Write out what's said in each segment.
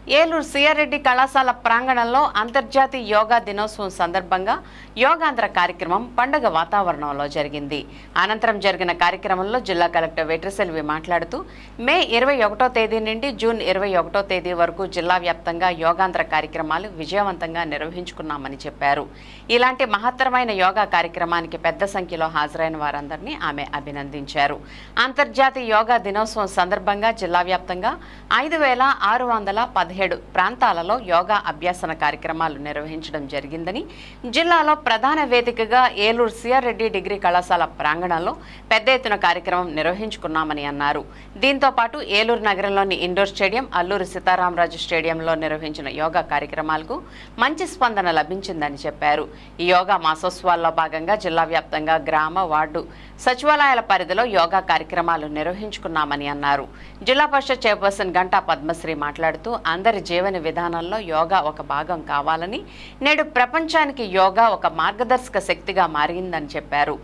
ఏలూరు సిఆర్రెడ్డి కళాశాల ప్రాంగణంలో అంతర్జాతీయ యోగా దినోత్సవం సందర్భంగా యోగాంధ్ర కార్యక్రమం పండుగ వాతావరణంలో జరిగింది. అనంతరం జరిగిన కార్యక్రమంలో జిల్లా కలెక్టర్ వెట్రిసెల్వి మాట్లాడుతూ మే 21వ తేదీ నుండి జూన్ 21వ తేదీ వరకు జిల్లా వ్యాప్తంగా యోగాంధ్ర కార్యక్రమాలు విజయవంతంగా నిర్వహించుకున్నామని చెప్పారు. ఇలాంటి మహత్తరమైన యోగా కార్యక్రమానికి పెద్ద సంఖ్యలో హాజరైన వారందరినీ ఆమె అభినందించారు. అంతర్జాతీయ యోగా దినోత్సవం సందర్భంగా జిల్లా వ్యాప్తంగా 5,617 ప్రాంతాలలో యోగా అభ్యాసన కార్యక్రమాలు నిర్వహించడం జరిగిందని, జిల్లాలో ప్రధాన వేదికగా ఏలూరు సిఆర్రెడ్డి డిగ్రీ కళాశాల ప్రాంగణంలో పెద్ద ఎత్తున కార్యక్రమం నిర్వహించుకున్నామని అన్నారు. దీంతో పాటు ఏలూరు నగరంలోని ఇండోర్ స్టేడియం, అల్లూరి సీతారామరాజు స్టేడియంలో నిర్వహించిన యోగా కార్యక్రమాలకు మంచి స్పందన లభించిందని చెప్పారు. ఈ యోగా మాసోత్సవాల్లో భాగంగా జిల్లా వ్యాప్తంగా గ్రామ, వార్డు సచివాలయాల పరిధిలో యోగా కార్యక్రమాలు నిర్వహించుకున్నామని అన్నారు. జిల్లా పరిషత్ చైర్పర్సన్ గంటా పద్మశ్రీ మాట్లాడుతూ అందరి జీవన విధానంలో యోగా ఒక భాగం కావాలని, నేడు ప్రపంచానికి యోగా ఒక మార్గదర్శక శక్తిగా మారిందని చెప్పారు.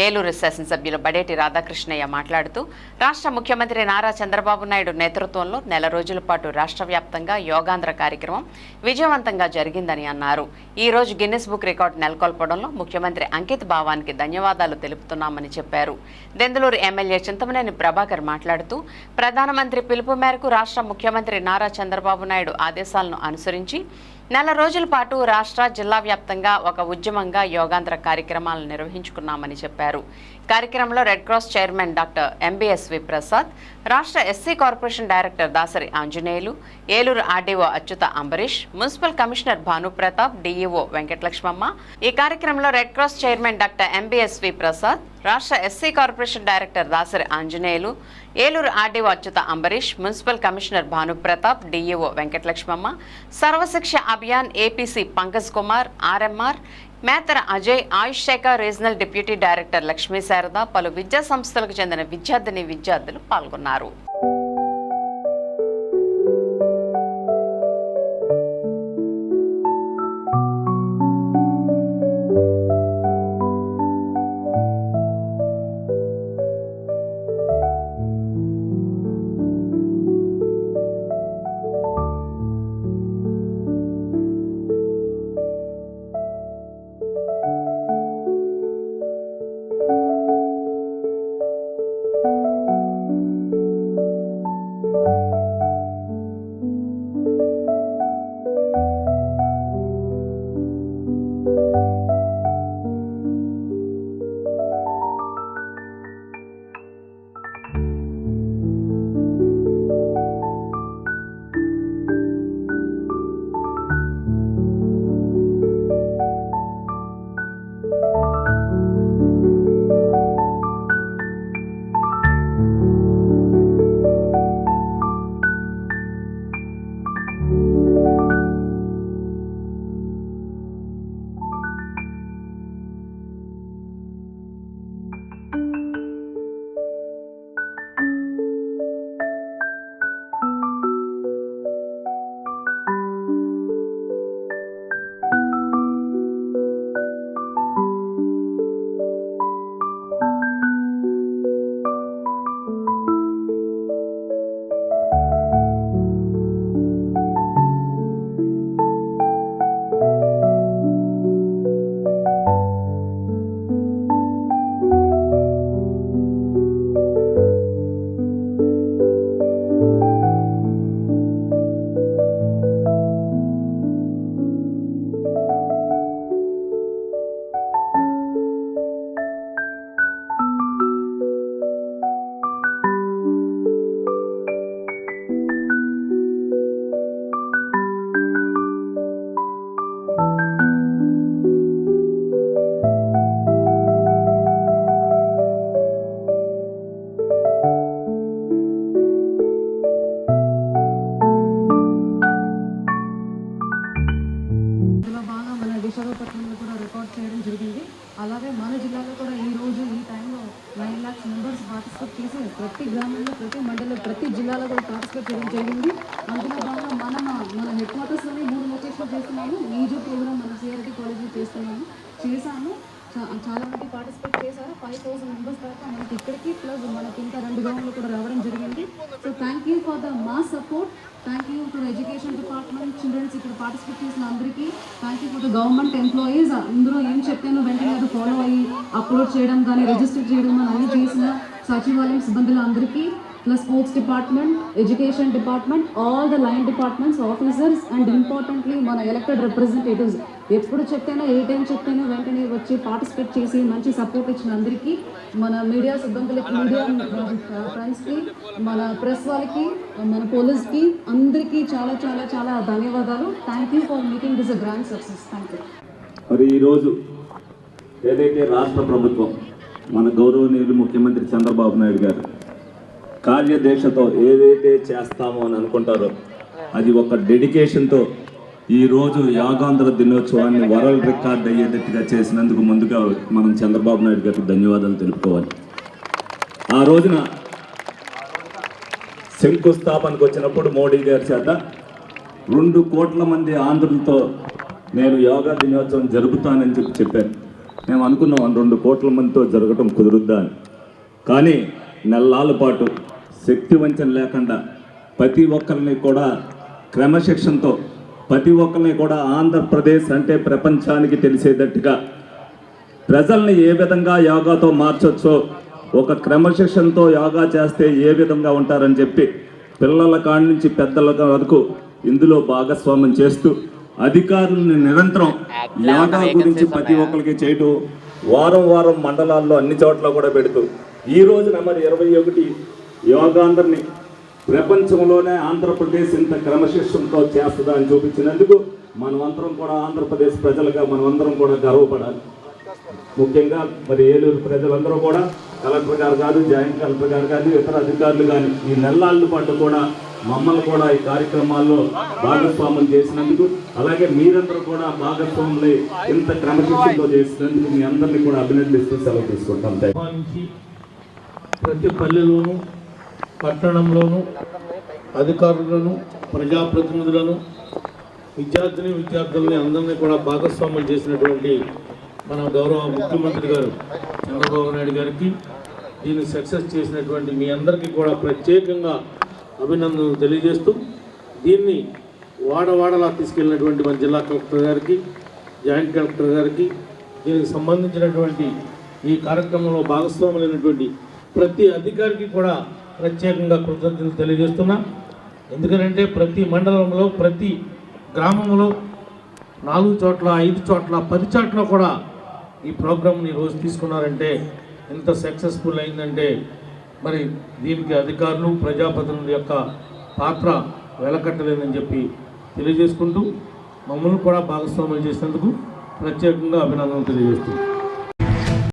ఏలూరు శాసనసభ్యులు బడేటి రాధాకృష్ణయ్య మాట్లాడుతూ రాష్ట్ర ముఖ్యమంత్రి నారా చంద్రబాబు నాయుడు నేతృత్వంలో నెల రోజుల పాటు రాష్ట్ర వ్యాప్తంగా యోగాంధ్ర కార్యక్రమం విజయవంతంగా జరిగిందని అన్నారు. ఈ రోజు గిన్నిస్ బుక్ రికార్డు నెలకొల్పడంలో ముఖ్యమంత్రి అంకిత భావానికి ధన్యవాదాలు తెలుపుతున్నామని చెప్పారు. దెందులూరు ఎమ్మెల్యే చింతమనేని ప్రభాకర్ మాట్లాడుతూ ప్రధానమంత్రి పిలుపు మేరకు రాష్ట్ర ముఖ్యమంత్రి నారా చంద్రబాబు నాయుడు ఆదేశాలను అనుసరించి నెల రోజుల పాటు రాష్ట్ర, జిల్లా వ్యాప్తంగా ఒక ఉద్యమంగా యోగాంధ్ర కార్యక్రమాలను నిర్వహించుకున్నామని చెప్పారు. కార్యక్రమంలో red cross chairman doctor MBSV Prasad, రాష్ట్ర SC corporation director Dasari Anjaneyulu, Eluru RDO Achyuta Ambarish, municipal commissioner Bhanupratap, DEO Venkatalakshmamma. ఈ కార్యక్రమంలో red cross chairman doctor MBSV Prasad, రాష్ట్ర SC corporation director Dasari Anjaneyulu, Eluru RDO Achyuta Ambarish, municipal commissioner Bhanupratap, DEO Venkatalakshmamma, Sarvashiksha Abhiyan APC Pankaj Kumar, RMR, Metara Ajay, Ayush శాఖ regional deputy director Lakshmi Sarada, పలు విద్యా సంస్థలకు చెందిన విద్యార్థులు పాల్గొన్నారు. విశాఖపట్నంలో కూడా రికార్డ్ చేయడం జరిగింది. అలాగే మన జిల్లాలో కూడా ఈ రోజు ఈ టైంలో 9 lakhs మెంబర్స్ పార్టిసిపేట్ చేసి ప్రతి గ్రామంలో, ప్రతి మండలంలో, ప్రతి జిల్లాలో కూడా పార్టిసిపేట్ చేయడం జరిగింది. అందులో భాగంగా మన హెడ్ క్వార్టర్స్లోనే 3 లొకేషన్లు చేస్తున్నాము. ఈజీ ప్రోగ్రామ్ మన సిఆర్టీ కాలేజ్లో చేశాము. చాలా మంది పార్టిసిపేట్ చేశారు. 5,000 మెంబర్స్ దాకా మనకి ఇక్కడికి ప్లస్ మనకి ఇంకా 2 గ్రామంలో కూడా రావడం జరిగింది. So thank you for the మా support. Thank you to education department, childrens ఇక్కడ పార్టిసిపేట్ చేసిన అందరికీ. Thank you for the government employees. అందరూ ఏం చెప్పానో వెంటనే అది ఫాలో అయ్యి అప్లోడ్ చేయడం కానీ రిజిస్టర్ చేయడం కానీ అన్నీ చేసిన సచివాలయం సిబ్బందులు అందరికీ, plus sports department, education department, all the line departments officers and importantly మన ఎలక్టెడ్ రిప్రజెంటేటివ్స్. ఎప్పుడు చెప్తేనో ఏ టైం చెప్తేనో వెంటనే వచ్చి పార్టిసిపేట్ చేసి మంచి సపోర్ట్ ఇచ్చిన అందరికీ, మన మీడియా సిబ్బందులకి, మీడియా ఫ్రెండ్స్కి, మన ప్రెస్ వాళ్ళకి, మన పోలీస్కి అందరికీ చాలా చాలా చాలా ధన్యవాదాలు. Thank you for making this a grand success. Thank you. మరి ఈరోజు ఏదైతే రాష్ట్ర ప్రభుత్వం మన గౌరవనీయులు ముఖ్యమంత్రి చంద్రబాబు నాయుడు గారు కార్యదీక్షతో ఏదైతే చేస్తామో అని అనుకుంటారో అది ఒక డెడికేషన్తో ఈరోజు యోగాంధ్ర దినోత్సవాన్ని వరల్డ్ రికార్డ్ అయ్యేటట్టుగా చేసినందుకు ముందుగా మనం చంద్రబాబు నాయుడు గారికి ధన్యవాదాలు తెలుపుకోవాలి. ఆ రోజున శంకుస్థాపనకు వచ్చినప్పుడు మోడీ గారి చేత 2 కోట్ల మంది ఆంధ్రులతో నేను యోగా దినోత్సవం జరుపుతానని చెప్పాను. మేము అనుకున్నాం 2 కోట్ల మందితో జరగటం కుదురుద్దా అని. కానీ నెలల పాటు శక్తి వంచన లేకుండా ప్రతి ఒక్కరిని కూడా క్రమశిక్షణతో, ప్రతి ఒక్కరిని కూడా ఆంధ్రప్రదేశ్ అంటే ప్రపంచానికి తెలిసేటట్టుగా ప్రజల్ని ఏ విధంగా యోగాతో మార్చొచ్చో, ఒక క్రమశిక్షణతో యోగా చేస్తే ఏ విధంగా ఉంటారని చెప్పి పిల్లల కాడి నుంచి పెద్దల వరకు ఇందులో భాగస్వామ్యం చేస్తూ అధికారులను నిరంతరం యోగా గురించి ప్రతి ఒక్కరికి చేయటం, వారం వారం మండలాల్లో అన్ని చోట్ల కూడా పెడుతూ ఈ రోజున మరి 21 యోగాంధ్రని ప్రపంచంలోనే ఆంధ్రప్రదేశ్ ఇంత క్రమశిక్షణతో చేస్తుందా అని చూపించినందుకు మనమందరం కూడా ఆంధ్రప్రదేశ్ ప్రజలుగా మనమందరం కూడా గర్వపడాలి. ముఖ్యంగా మరి ఏలూరు ప్రజలందరూ కూడా కలెక్టర్ గారు కాదు, జాయింట్ కలెక్టర్ గారు కానీ, ఇతర అధికారులు కానీ ఈ నెలల పాటు కూడా మమ్మల్ని కూడా ఈ కార్యక్రమాల్లో భాగస్వామ్యం చేసినందుకు, అలాగే మీరందరూ కూడా భాగస్వాములై ఇంత క్రమశిక్షణతో చేసినందుకు మీ అందరినీ కూడా అభినందిస్తూ సెలవు తీసుకుంటాం. ప్రతి పల్లెలోనూ పట్టణంలోనూ అధికారులను, ప్రజాప్రతినిధులను, విద్యార్థులని అందరినీ కూడా భాగస్వామ్యం చేసినటువంటి మన గౌరవ ముఖ్యమంత్రి గారు చంద్రబాబు నాయుడు గారికి, దీన్ని సక్సెస్ చేసినటువంటి మీ అందరికీ కూడా ప్రత్యేకంగా అభినందనలు తెలియజేస్తూ, దీన్ని వాడవాడలా తీసుకెళ్ళినటువంటి మన జిల్లా కలెక్టర్ గారికి, జాయింట్ కలెక్టర్ గారికి, దీనికి సంబంధించినటువంటి ఈ కార్యక్రమంలో భాగస్వాములైనటువంటి ప్రతి అధికారికి కూడా ప్రత్యేకంగా కృతజ్ఞతలు తెలియజేస్తున్నా. ఎందుకంటే ప్రతి మండలంలో, ప్రతి గ్రామంలో 4 చోట్ల, 5 చోట్ల, 10 చోట్ల కూడా ఈ ప్రోగ్రామ్ని రోజు తీసుకున్నారంటే ఎంత సక్సెస్ఫుల్ అయిందంటే మరి దీనికి అధికారులు, ప్రజాప్రతినిధుల యొక్క పాత్ర వెలకట్టలేదని చెప్పి తెలియజేసుకుంటూ మమ్మల్ని కూడా భాగస్వాములు చేసినందుకు ప్రత్యేకంగా అభినందనలు తెలియజేస్తున్నాం.